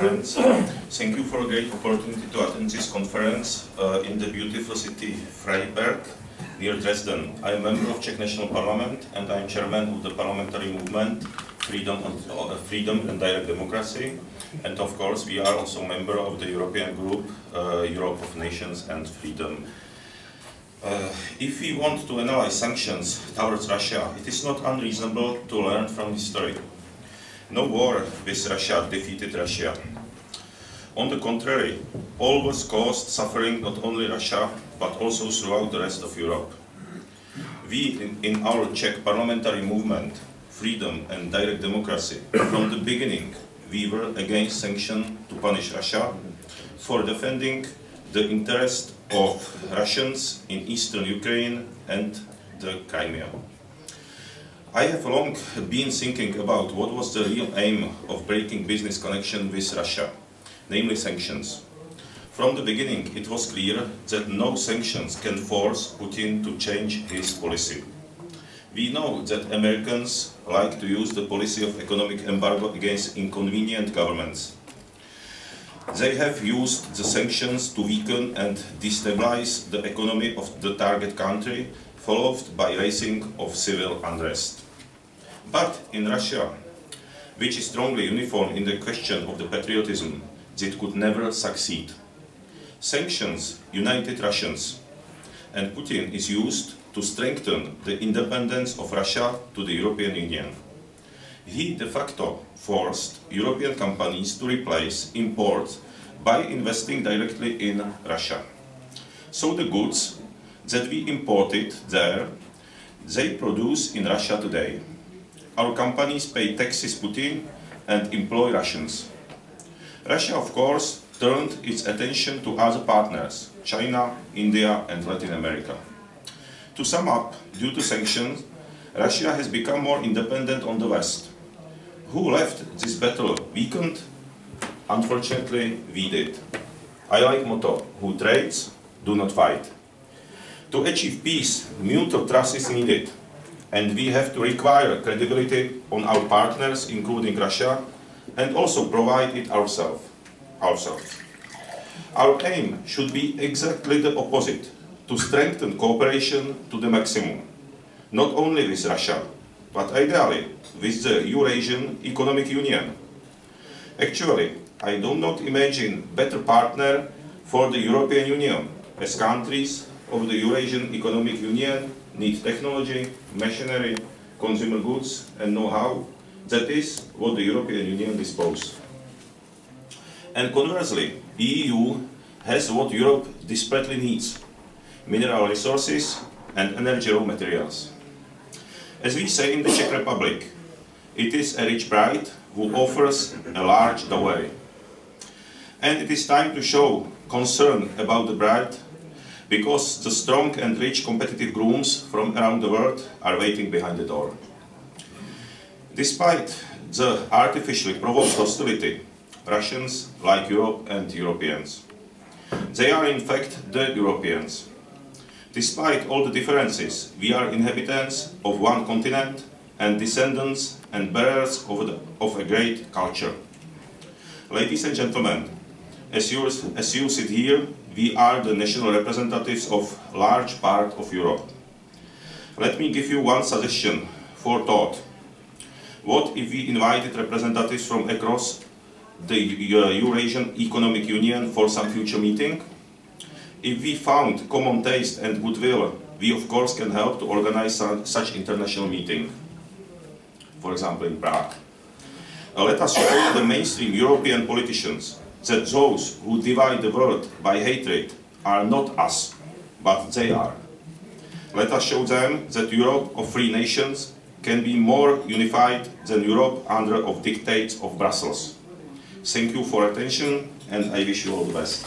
friends. Thank you for a great opportunity to attend this conference in the beautiful city Freiberg, near Dresden. I am a member of Czech National Parliament and I am chairman of the parliamentary movement Freedom and Direct Democracy. And of course, we are also a member of the European group, Europe of Nations and Freedom. If we want to analyze sanctions towards Russia, it is not unreasonable to learn from history. No war with Russia defeated Russia. On the contrary, all was caused suffering not only Russia, but also throughout the rest of Europe. We, in our Czech parliamentary movement, Freedom and Direct Democracy, from the beginning, we were against sanctions to punish Russia for defending the interest of Russians in eastern Ukraine and the Crimea. I have long been thinking about what was the real aim of breaking business connection with Russia, namely sanctions. From the beginning, it was clear that no sanctions can force Putin to change his policy. We know that Americans like to use the policy of economic embargo against inconvenient governments. They have used the sanctions to weaken and destabilize the economy of the target country, followed by raising of civil unrest. But in Russia, which is strongly uniform in the question of the patriotism, it could never succeed. Sanctions united Russians, and Putin is used to strengthen the independence of Russia to the European Union. He de facto forced European companies to replace imports by investing directly in Russia. So the goods that we imported there, they produce in Russia today. Our companies pay taxes to Putin and employ Russians. Russia, of course, turned its attention to other partners, China, India and Latin America. To sum up, due to sanctions, Russia has become more independent on the West. Who left this battle weakened? Unfortunately, we did. I like motto, who trades, do not fight. To achieve peace, mutual trust is needed, and we have to require credibility on our partners, including Russia, and also provide it ourselves. Our aim should be exactly the opposite, to strengthen cooperation to the maximum, not only with Russia, but ideally with the Eurasian Economic Union. Actually, I do not imagine a better partner for the European Union, as countries of the Eurasian Economic Union need technology, machinery, consumer goods and know-how. That is what the European Union disposes. And conversely, the EU has what Europe desperately needs: mineral resources and energy raw materials. As we say in the Czech Republic, it is a rich bride who offers a large dowry. And it is time to show concern about the bride, because the strong and rich competitive grooms from around the world are waiting behind the door. Despite the artificially provoked hostility, Russians like Europe and Europeans. They are in fact the Europeans. Despite all the differences, we are inhabitants of one continent and descendants and bearers of a great culture. Ladies and gentlemen, as you sit here, we are the national representatives of a large part of Europe. Let me give you one suggestion for thought. What if we invited representatives from across the Eurasian Economic Union for some future meeting? If we found common taste and goodwill, we of course can help to organize such international meeting, for example in Prague. Let us show the mainstream European politicians that those who divide the world by hatred are not us, but they are. Let us show them that Europe of free nations can be more unified than Europe under the dictates of Brussels. Thank you for attention, and I wish you all the best.